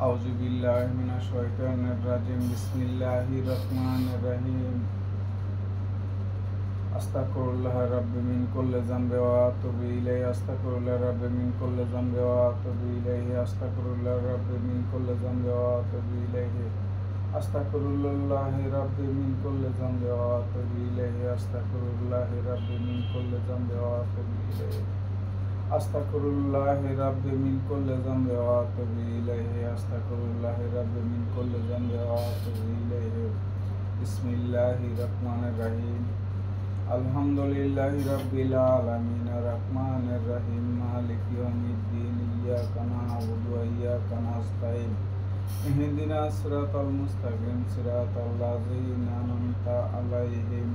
আউযু বিল্লাহি মিনাশ শাইতানির রাজিম। বিসমিল্লাহির রহমানির রহিম। আস্তাগফিরুল্লাহ রাব্বি মিন কুল্লি যামবি ওয়া আতুবু ইলাইহি। আস্তাগফিরুল্লাহ রাব্বি মিন কুল্লি যামবি ওয়া আতুবু ইলাইহি। আস্তাগফিরুল্লাহ রাব্বি মিন কুল্লি যামবি ওয়া আতুবু ইলাইহি। আস্তাগফিরুল্লাহ রাব্বি মিন কুল্লি যামবি ওয়া আতুবু ইলাইহি। আস্তাগফিরুল্লাহ রাব্বি মিন কুল্লি যামবি ওয়া আতুবু ইলাইহি। আস্তাগফিরুল্লাহ রাব্বি মিন কুল্লি যামবি ওয়া আতুবু ইলাইহি। আস্তাগফিরুল্লাহ রাব্বি মিন কুল্লি যামবি ওয়া আতুবু ইলাইহি। বিসমিল্লাহির রহমানির রহিম। আলহামদুলিল্লাহি রাব্বিল আলামিন আর-রাহমানির রহিম মালিকি ইয়াউমিদ্দিন ইয়্যাকা না'বুদু ওয়া ইয়্যাকা নাস্তাঈন ইহদিনাস সিরাতাল মুস্তাকিম সিরাতাল লাযিনা আন'আমতা আলাইহিম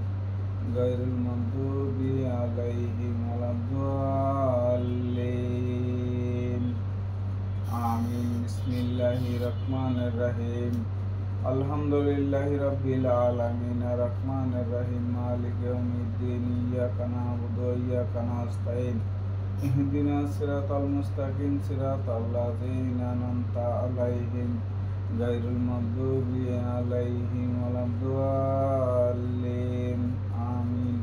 গায়রিল মাগদুবি আলাইহিম ওয়ালাদ-দাল্লিন আমিন। বিসমিল্লাহির রহমানির রহিম। আলহামদুলিল্লাহি রাব্বিল আলামিন আর-রাহমানির রহিম মালিকি ইয়াউমিদ্দিন ইয়্যাকা না'বুদু ওয়া ইয়্যাকা নাস্তাঈন ইহদিনাস সিরাতাল মুস্তাকিম সিরাতাল লাযিনা আন'আমতা আলাইহিম গায়রিল মাগদুবি আলাইহিম ওয়ালাদ-দাল্লিন আমিন।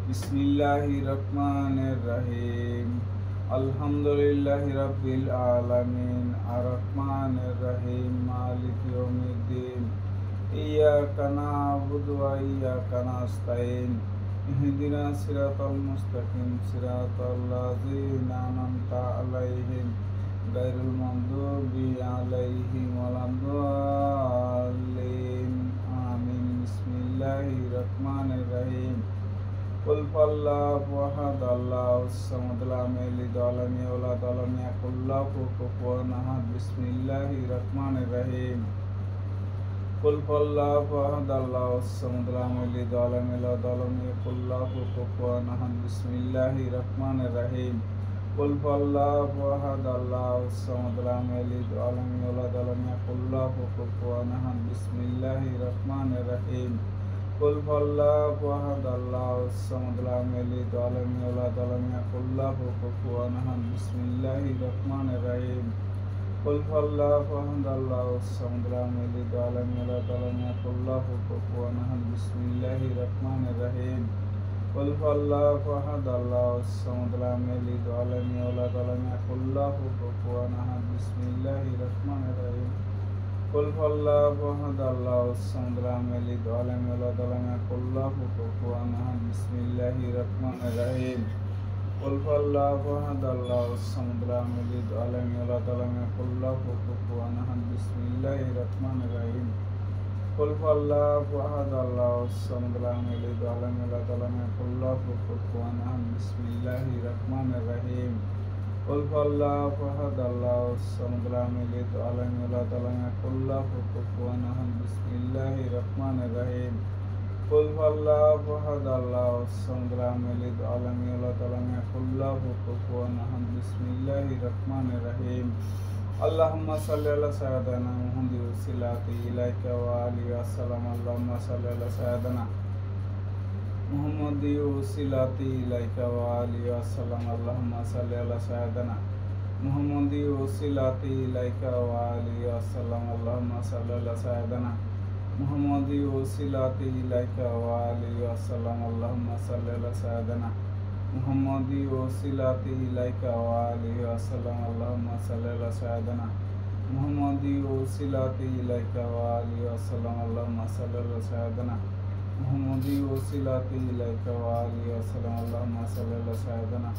বিসমিল্লাহির রহমানির রহিম। আলহামদুলিল্লাহি রাব্বিল আলামিন আর-রাহমানির রহিম মালিকি ইয়াউমিদ্দিন ইয়্যাকা না'বুদু ওয়া ইয়্যাকা নাস্তাঈন ইহদিনাস সিরাতাল মুস্তাকিম সিরাতাল লাযিনা আন'আমতা আলাইহিম গায়রিল মাগদুবি আলাইহিম ওয়ালাদ-দাল্লিন আমিন। বিসমিল্লাহির রহমানির রহিম। কুল হুয়াল্লাহু আহাদ আল্লাহুস সামাদ লাম ইয়ালিদ ওয়া লাম ইউলাদ ওয়া লাম ইয়াকুল লাহু কুফুওয়ান আহাদ। বিসমিল্লাহির রহমানির রহিম। কুল হুয়াল্লাহু আহাদ আল্লাহুস সামাদ লাম ইয়ালিদ ওয়া লাম ইউলাদ ওয়া লাম ইয়াকুল লাহু কুফুওয়ান আহাদ। বিসমিল্লাহির রহমানির রহিম। কুল হুয়াল্লাহু আহাদ আল্লাহুস সামাদ লাম ইয়ালিদ ওয়া লাম ইউলাদ ওয়া লাম ইয়াকুল লাহু কুফুওয়ান আহাদ। বিসমিল্লাহির রহমানির রহিম। কুল হুয়াল্লাহু আহাদ আল্লাহুস সামাদ লাম ইয়ালিদ ওয়া লাম ইউলাদ ওয়া লাম ইয়াকুল লাহু কুফুওয়ান আহাদ। বিসমিল্লাহির রহমানির রহিম। কুল হুয়াল্লাহু আহাদ আল্লাহুস সামাদ লাম ইয়ালিদ ওয়া লাম ইউলাদ ওয়া লাম ইয়াকুল লাহু কুফুওয়ান আহাদ। বিসমিল্লাহির রহমানির রহিম। কুল হুয়াল্লাহু আহাদ আল্লাহুস সামাদ লাম ইয়ালিদ ওয়া লাম ইউলাদ ওয়া লাম ইয়াকুল লাহু কুফুওয়ান আহাদ। বিসমিল্লাহির রহমানির রহিম। কুল হুয়াল্লাহু আহাদ আল্লাহুস সামাদ লাম ইয়ালিদ ওয়া লাম ইউলাদ ওয়া লাম ইয়াকুল লাহু কুফুওয়ান আহাদ। বিসমিল্লাহির রহমানির রহিম। কুল হুয়াল্লাহু আহাদ আল্লাহুস সামাদ লাম ইয়ালিদ ওয়া লাম ইউলাদ ওয়া লাম ইয়াকুল লাহু কুফুওয়ান আহাদ। বিসমিল্লাহির রহমানির রহিম। কুল হুয়াল্লাহু আহাদ আল্লাহুস সামাদ লাম ইয়ালিদ ওয়া লাম ইউলাদ ওয়া লাম ইয়াকুল লাহু কুফুওয়ান আহাদ। বিসমিল্লাহির রহমানির রহিম। কুল হুয়াল্লাহু আহাদ আল্লাহুস সামাদ লাম ইয়ালিদ ওয়া লাম ইউলাদ ওয়া লাম ইয়াকুল লাহু কুফুওয়ান আহাদ। বিসমিল্লাহির রহমানির রহিম। কুল হুয়াল্লাহু আহাদ আল্লাহুস সামাদ লাম ইয়ালিদ ওয়া লাম ইউলাদ ওয়া লাম ইয়াকুল লাহু কুফুওয়ান আহাদ। বিসমিল্লাহির রহমানির রহিম। আল্লাহুম্মা সাল্লি আলা সাইয়্যিদিনা মুহাম্মাদিন ওয়াসিলাতি ইলাইকা ওয়া আলিহি ওয়া সাল্লাম। আল্লাহুম্মা সাল্লি আলা সাইয়্যিদিনা মুহাম্মাদিন ওয়াসিলাতি ইলাইকা ওয়া আলিহি ওয়া সাল্লাম। আল্লাহুম্মা সাল্লি আলা সাইয়্যিদিনা মুহাম্মাদিন ওয়াসিলাতি ইলাইকা ওয়া আলিহি ওয়া সাল্লাম। আল্লাহুম্মা সাল্লি আলা সাইয়্যিদিনা মুহাম্মাদিন ওয়াসিলাতি ইলাইকা ওয়া আলিহি ওয়া সাল্লাম। আল্লাহুম্মা সাল্লি আলা সাইয়্যিদিনা মুহাম্মাদিন ওয়াসিলাতি ইলাইকা ওয়া আলিহি ওয়া সাল্লাম। আল্লাহুম্মা সাল্লি আলা সাইয়্যিদিনা মুহাম্মাদিন ওয়াসিলাতি ইলাইকা ওয়া আলিহি ওয়া সাল্লাম। আল্লাহুম্মা সাল্লি আলা সাইয়্যিদিনা মুহাম্মাদিন ওয়াসিলাতি ইলাইকা ওয়া আলিহি ওয়া সাল্লাম। আল্লাহুম্মা সাল্লি আলা সাইয়্যিদিনা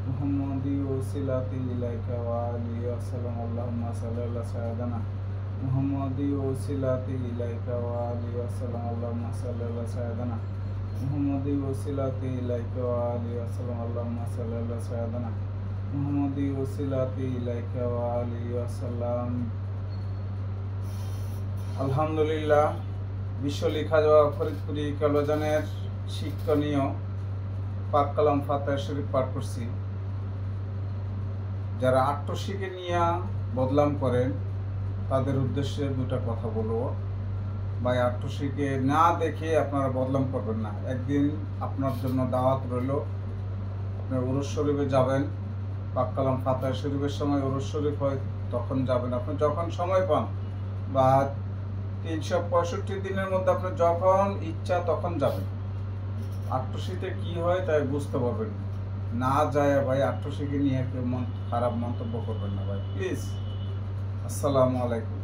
মুহাম্মাদিন ওয়াসিলাতি ইলাইকা ওয়া আলিহি ওয়া সাল্লাম। আল্লাহুম্মা সাল্লি আলা সাইয়্যিদিনা মুহাম্মাদিন ওয়াসিলাতি ইলাইকা ওয়া আলিহি ওয়া সাল্লাম। আল্লাহুম্মা সাল্লি আলা সাইয়্যিদিনা মুহাম্মাদিন ওয়াসিলাতি ইলাইকা ওয়া আলিহি ওয়া সাল্লাম। আল্লাহুম্মা সাল্লি আলা সাইয়্যিদিনা মুহাম্মাদিন ওয়াসিলাতি ইলাইকা ওয়া আলিহি ওয়া সাল্লাম। আলহামদুলিল্লাহ। বিশ্ব লেখা যাওয়া ফরিদপুরি কলেজানের শিক্ষণীয় পাক কালাম ফাতিহা শরীফ পাঠ করছি। যারা আট্টশিকে নিয়ে বদলাম করেন তাদের উদ্দেশ্যে দুটা কথা বলবো। ভাই, আট্টশিকে না দেখে আপনারা বদলাম করবেন না। একদিন আপনার জন্য দাওয়াত রইল, আপনি উরুস শরীফে যাবেন। পাক কালাম ফাতিহা শরীফের সময় উরুস শরীফ হয় তখন যাবেন। আপনি যখন সময় পান বা 365 দিনের মধ্যে আপনার যখন ইচ্ছা তখন যাবেন। আট্টশীতে কি হয় তাই বুঝতে পারবেন। না যায় ভাই আট্টশীকে নিয়ে কেউ খারাপ মন্তব্য করবেন না ভাই, প্লিজ। আসসালামু আলাইকুম।